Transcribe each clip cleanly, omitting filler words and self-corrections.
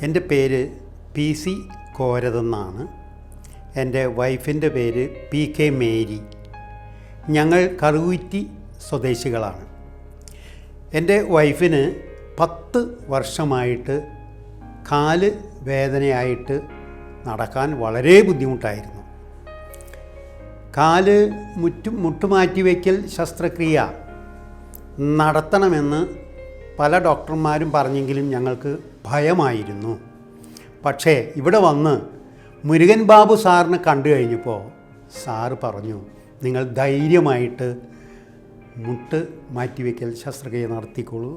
എൻ്റെ പേര് PC കോരതെന്നാണ്. എൻ്റെ വൈഫിൻ്റെ പേര് PK മേരി. ഞങ്ങൾ കറുകുറ്റി സ്വദേശികളാണ്. എൻ്റെ വൈഫിന് 10 വർഷമായിട്ട് കാല് വേദനയായിട്ട് നടക്കാൻ വളരെ ബുദ്ധിമുട്ടായിരുന്നു. കാല് മുട്ടുമാറ്റിവെക്കൽ ശസ്ത്രക്രിയ നടത്തണമെന്ന് പല ഡോക്ടർമാരും പറഞ്ഞെങ്കിലും ഞങ്ങൾക്ക് ഭയമായിരുന്നു. പക്ഷേ ഇവിടെ വന്ന് മുരുകൻ ബാബു സാറിനെ കണ്ടു കഴിഞ്ഞപ്പോൾ സാറ് പറഞ്ഞു, നിങ്ങൾ ധൈര്യമായിട്ട് മുട്ട് മാറ്റിവെക്കൽ ശസ്ത്രക്രിയ നടത്തിക്കോളൂ,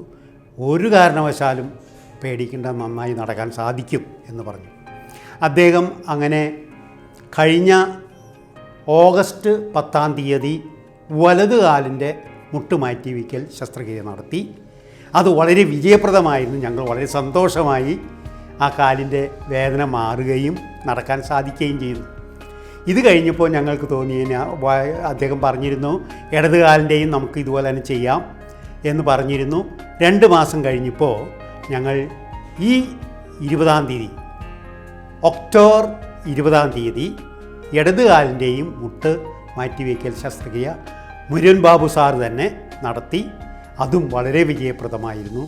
ഒരു കാരണവശാലും പേടിക്കേണ്ട, നന്നായി നടക്കാൻ സാധിക്കും എന്ന് പറഞ്ഞു. അദ്ദേഹം അങ്ങനെ കഴിഞ്ഞ ഓഗസ്റ്റ് 10-ാം തീയതി വലതുകാലിൻ്റെ മുട്ടുമാറ്റിവെക്കൽ ശസ്ത്രക്രിയ നടത്തി. അത് വളരെ വിജയപ്രദമായിരുന്നു. ഞങ്ങൾ വളരെ സന്തോഷമായി ആ കാലിൻ്റെ വേദന മാറുകയും നടക്കാൻ സാധിക്കുകയും ചെയ്തു. ഇത് കഴിഞ്ഞപ്പോൾ ഞങ്ങൾക്ക് അദ്ദേഹം പറഞ്ഞിരുന്നു, ഇടതുകാലിൻ്റെയും നമുക്ക് ഇതുപോലെ തന്നെ ചെയ്യാം എന്ന് പറഞ്ഞിരുന്നു. 2 മാസം കഴിഞ്ഞപ്പോൾ ഞങ്ങൾ ഈ 20-ാം തീയതി, ഒക്ടോബർ 20-ാം തീയതി ഇടതുകാലിൻ്റെയും മുട്ട് മാറ്റിവെക്കൽ ശസ്ത്രക്രിയ മുരുകൻ ബാബു സാർ തന്നെ നടത്തി. അതും വളരെ വിജയപ്രദമായിരുന്നു.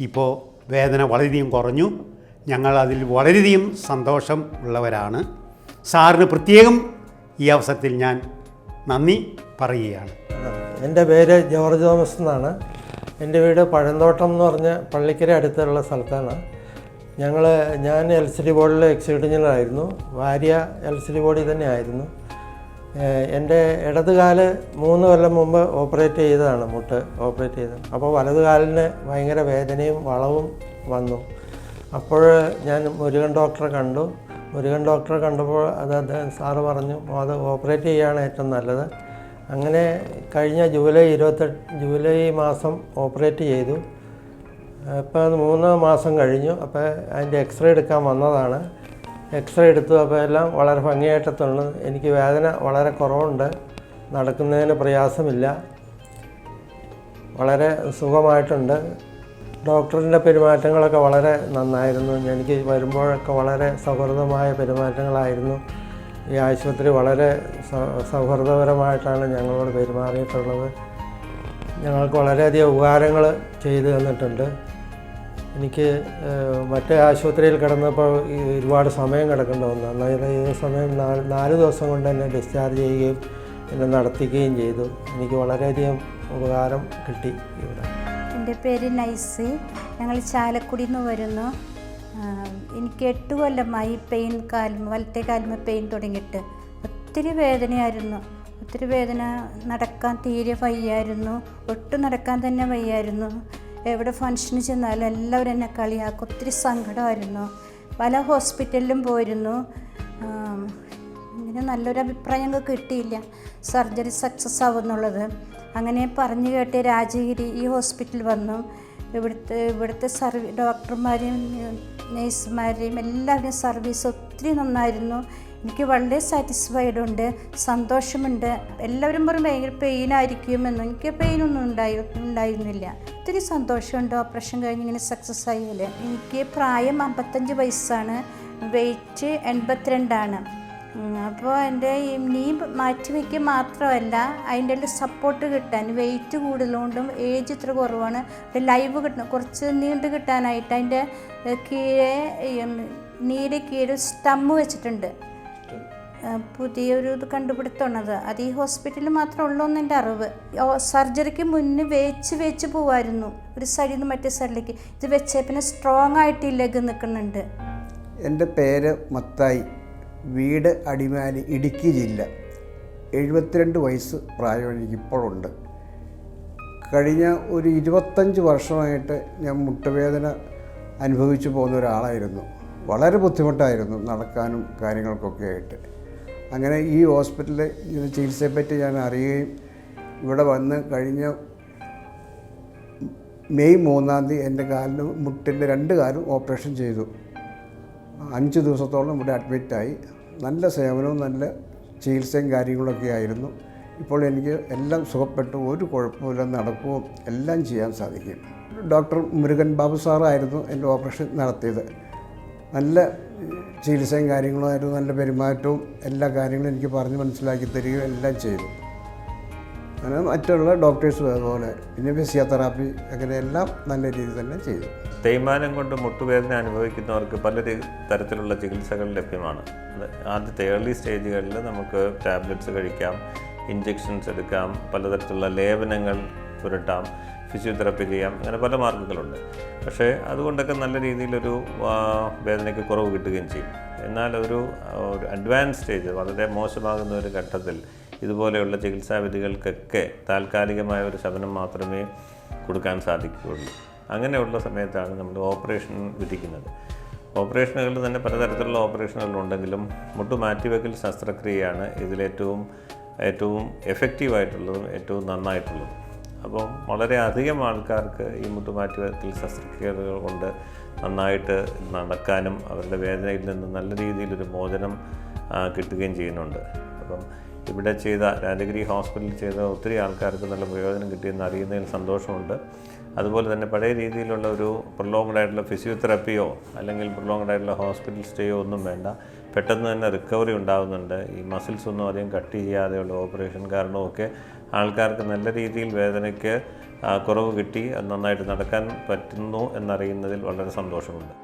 ഇപ്പോൾ വേദന വളരെയധികം കുറഞ്ഞു. ഞങ്ങൾ അതിൽ വളരെയധികം സന്തോഷം ഉള്ളവരാണ്. സാറിന് പ്രത്യേകം ഈ അവസരത്തിൽ ഞാൻ നന്ദി പറയുകയാണ്. എൻ്റെ പേര് ജോർജ് തോമസ് എന്നാണ്. എൻ്റെ വീട് പഴന്തോട്ടം എന്ന് പറഞ്ഞ പള്ളിക്കര അടുത്തുള്ള സ്ഥലത്താണ്. ഞാൻ LCD ബോർഡിൽ എക്സിക്യൂട്ടീവ് എഞ്ചിനീയറായിരുന്നു. ഭാര്യ LCD ബോർഡിൽ തന്നെ ആയിരുന്നു. എൻ്റെ ഇടതുകാല് 3 കൊല്ലം മുമ്പ് ഓപ്പറേറ്റ് ചെയ്തതാണ്, മുട്ട് ഓപ്പറേറ്റ് ചെയ്തത്. അപ്പോൾ വലതുകാലിന് ഭയങ്കര വേദനയും വളവും വന്നു. അപ്പോൾ ഞാൻ മുരുകൻ ഡോക്ടറെ കണ്ടു. മുരുകൻ ഡോക്ടറെ കണ്ടപ്പോൾ അദ്ദേഹം സാറ് പറഞ്ഞു, അത് ഓപ്പറേറ്റ് ചെയ്യുകയാണ് ഏറ്റവും നല്ലത്. അങ്ങനെ കഴിഞ്ഞ ജൂലൈ മാസം ഓപ്പറേറ്റ് ചെയ്തു. ഇപ്പോൾ 3 മാസം കഴിഞ്ഞു. അപ്പോൾ അതിൻ്റെ എക്സ്റേ എടുക്കാൻ വന്നതാണ്. എക്സ്റേ എടുത്തു. അപ്പോൾ എല്ലാം വളരെ ഭംഗിയായിട്ടെത്തുള്ളൂ. എനിക്ക് വേദന വളരെ കുറവുണ്ട്, നടക്കുന്നതിന് പ്രയാസമില്ല, വളരെ സുഖമായിട്ടുണ്ട്. ഡോക്ടറിൻ്റെ പെരുമാറ്റങ്ങളൊക്കെ വളരെ നന്നായിരുന്നു. എനിക്ക് വരുമ്പോഴൊക്കെ വളരെ സൗഹൃദമായ പെരുമാറ്റങ്ങളായിരുന്നു. ഈ ആശുപത്രി വളരെ സൗഹൃദപരമായിട്ടാണ് ഞങ്ങളോട് പെരുമാറിയിട്ടുള്ളത്. ഞങ്ങൾക്ക് വളരെയധികം ഉപകാരങ്ങൾ ചെയ്തു തന്നിട്ടുണ്ട്. എനിക്ക് മറ്റേ ആശുപത്രിയിൽ കിടന്നപ്പോൾ ഒരുപാട് സമയം കിടക്കേണ്ടി വന്നു. അതായത് ഈ സമയം 4 ദിവസം കൊണ്ട് എന്നെ ഡിസ്ചാർജ് ചെയ്യുകയും എന്നെ നടത്തിക്കുകയും ചെയ്തു. എനിക്ക് വളരെയധികം ഉപകാരം കിട്ടി ഇവിടെ. എൻ്റെ പേര് നൈസ്. ഞങ്ങൾ ചാലക്കുടിയിൽ നിന്ന് വരുന്നു. എനിക്ക് 8 കൊല്ലമായി വലത്തെ കാലിന് പെയിൻ തുടങ്ങിയിട്ട്. ഒത്തിരി വേദനയായിരുന്നു. ഒത്തിരി വേദന, നടക്കാൻ തീരെ വയ്യായിരുന്നു. ഒട്ടും നടക്കാൻ തന്നെ വയ്യായിരുന്നു. എവിടെ ഫംഗ്ഷന് ചെന്നാലും എല്ലാവരും എന്നെ കളിയാക്കും. ഒത്തിരി സങ്കടമായിരുന്നു. പല ഹോസ്പിറ്റലിലും പോയിരുന്നു. ഇങ്ങനെ നല്ലൊരു അഭിപ്രായം ഞങ്ങൾക്ക് കിട്ടിയില്ല, സർജറി സക്സസ് ആവുമെന്നുള്ളത്. അങ്ങനെ പറഞ്ഞു കേട്ട് രാജഗിരി ഈ ഹോസ്പിറ്റലിൽ വന്നു. ഇവിടുത്തെ ഡോക്ടർമാരെയും നേഴ്സുമാരെയും എല്ലാവരുടെയും സർവീസ് ഒത്തിരി നന്നായിരുന്നു. എനിക്ക് വളരെ സാറ്റിസ്ഫൈഡ് ഉണ്ട്, സന്തോഷമുണ്ട്. എല്ലാവരും പറയും ഭയങ്കര പെയിനായിരിക്കുമെന്നും. എനിക്ക് പെയിനൊന്നും ഉണ്ടായിരുന്നില്ല. ഒത്തിരി സന്തോഷമുണ്ട് ഓപ്പറേഷൻ കഴിഞ്ഞ് ഇങ്ങനെ സക്സസ് ആയാൽ. എനിക്ക് പ്രായം 55 വയസ്സാണ്, വെയ്റ്റ് 82 അപ്പോൾ എൻ്റെ ഈ നീ മാറ്റിവെക്കുക മാത്രമല്ല, അതിൻ്റെ സപ്പോർട്ട് കിട്ടാൻ വെയിറ്റ് കൂടുതലുകൊണ്ടും ഏജ് ഇത്ര കുറവാണ്. ലൈവ് കിട്ടണം, കുറച്ച് നീണ്ട് കിട്ടാനായിട്ട് അതിൻ്റെ നീര് കീഴെ സ്റ്റമ്മ് വെച്ചിട്ടുണ്ട്. പുതിയൊരു ഇത് കണ്ടുപിടുത്തമാണത്. അത് ഈ ഹോസ്പിറ്റലിൽ മാത്രമേ ഉള്ളൂ എന്ന് എൻ്റെ അറിവ്. സർജറിക്ക് മുന്നേ വെച്ച് പോവായിരുന്നു, ഒരു സൈഡിൽ നിന്ന് മറ്റേ സൈഡിലേക്ക്. ഇത് വെച്ചേ പിന്നെ സ്ട്രോങ് ആയിട്ട് ഈ ലെഗ് നിൽക്കുന്നുണ്ട്. എൻ്റെ പേര് മത്തായി, വീട് അടിമാലി, ഇടുക്കി ജില്ല. 72 വയസ്സ് പ്രായം എനിക്കിപ്പോഴുണ്ട്. കഴിഞ്ഞ ഒരു 25 വർഷമായിട്ട് ഞാൻ മുട്ടുവേദന അനുഭവിച്ചു പോകുന്ന ഒരാളായിരുന്നു. വളരെ ബുദ്ധിമുട്ടായിരുന്നു നടക്കാനും കാര്യങ്ങൾക്കൊക്കെ ആയിട്ട്. അങ്ങനെ ഈ ഹോസ്പിറ്റലിൽ ചികിത്സയെപ്പറ്റി ഞാൻ അറിയുകയും ഇവിടെ വന്ന് കഴിഞ്ഞ മെയ് 3-ാം തീയതി എൻ്റെ മുട്ടിൻ്റെ 2 കാലും ഓപ്പറേഷൻ ചെയ്തു. 5 ദിവസത്തോളം ഇവിടെ അഡ്മിറ്റായി. നല്ല സേവനവും നല്ല ചികിത്സയും കാര്യങ്ങളൊക്കെ ആയിരുന്നു. ഇപ്പോൾ എനിക്ക് എല്ലാം സുഖപ്പെട്ടു, ഒരു കുഴപ്പമില്ല, നടക്കുകയും എല്ലാം ചെയ്യാൻ സാധിക്കും. ഡോക്ടർ മുരുകൻ ബാബു സാറായിരുന്നു എൻ്റെ ഓപ്പറേഷൻ നടത്തിയത്. നല്ല ചികിത്സയും കാര്യങ്ങളുമായിരുന്നു, നല്ല പെരുമാറ്റവും എല്ലാ കാര്യങ്ങളും എനിക്ക് പറഞ്ഞ് മനസ്സിലാക്കി തരികയും എല്ലാം ചെയ്തു. അങ്ങനെ മറ്റുള്ള ഡോക്ടേഴ്സും അതുപോലെ, പിന്നെ ഫിസിയോതെറാപ്പി അങ്ങനെ എല്ലാം നല്ല രീതിയിൽ തന്നെ ചെയ്തു. തേയ്മാനം കൊണ്ട് മുട്ടുവേദന അനുഭവിക്കുന്നവർക്ക് പല തരത്തിലുള്ള ചികിത്സകൾ ലഭ്യമാണ്. ആദ്യത്തെ ഏർലി സ്റ്റേജുകളിൽ നമുക്ക് ടാബ്ലറ്റ്സ് കഴിക്കാം, ഇഞ്ചെക്ഷൻസ് എടുക്കാം, പലതരത്തിലുള്ള ലേപനങ്ങൾ പുരട്ടാം, ഫിസിയോതെറാപ്പി ചെയ്യാം, അങ്ങനെ പല മാർഗ്ഗങ്ങളുണ്ട്. പക്ഷേ അതുകൊണ്ടൊക്കെ നല്ല രീതിയിലൊരു വേദനയ്ക്ക് കുറവ് കിട്ടുകയും ചെയ്യും. എന്നാൽ ഒരു അഡ്വാൻസ് സ്റ്റേജ്, വളരെ മോശമാകുന്ന ഒരു ഘട്ടത്തിൽ ഇതുപോലെയുള്ള ചികിത്സാവിധികൾക്കൊക്കെ താൽക്കാലികമായ ഒരു ശമനം മാത്രമേ കൊടുക്കാൻ സാധിക്കുകയുള്ളൂ. അങ്ങനെയുള്ള സമയത്താണ് നമ്മൾ ഓപ്പറേഷൻ വിധിക്കുന്നത്. ഓപ്പറേഷനുകളിൽ തന്നെ പലതരത്തിലുള്ള ഓപ്പറേഷനുകളുണ്ടെങ്കിലും മുട്ട് മാറ്റിവെക്കൽ ശസ്ത്രക്രിയയാണ് ഇതിലേറ്റവും എഫക്റ്റീവായിട്ടുള്ളതും ഏറ്റവും നന്നായിട്ടുള്ളതും. അപ്പം വളരെ അധികം ആൾക്കാർക്ക് ഈ മുട്ട് മാറ്റിവെക്കൽ ശസ്ത്രക്രിയകൾ കൊണ്ട് നന്നായിട്ട് നടക്കാനും അവരുടെ വേദനയിൽ നിന്ന് നല്ല രീതിയിലൊരു മോചനം കിട്ടുകയും ചെയ്യുന്നുണ്ട്. അപ്പം ഇവിടെ ചെയ്ത രാജഗിരി ഹോസ്പിറ്റലിൽ ചെയ്ത ഒത്തിരി ആൾക്കാർക്ക് നല്ല പ്രയോജനം കിട്ടിയെന്ന് അറിയുന്നതിൽ സന്തോഷമുണ്ട്. അതുപോലെ തന്നെ പഴയ രീതിയിലുള്ള ഒരു പ്രൊലോങ്ഡ് ആയിട്ടുള്ള ഫിസിയോതെറാപ്പിയോ അല്ലെങ്കിൽ പ്രൊലോങ്ഡ് ആയിട്ടുള്ള ഹോസ്പിറ്റൽ സ്റ്റേയോ ഒന്നും വേണ്ട. പെട്ടെന്ന് തന്നെ റിക്കവറി ഉണ്ടാകുന്നുണ്ട്. ഈ മസിൽസ് ഒന്നും അധികം കട്ട് ചെയ്യാതെയുള്ള ഓപ്പറേഷൻ കാരണമൊക്കെ ആൾക്കാർക്ക് നല്ല രീതിയിൽ വേദനയ്ക്ക് കുറവ് കിട്ടി, നന്നായിട്ട് നടക്കാൻ പറ്റുന്നു എന്നറിയുന്നതിൽ വളരെ സന്തോഷമുണ്ട്.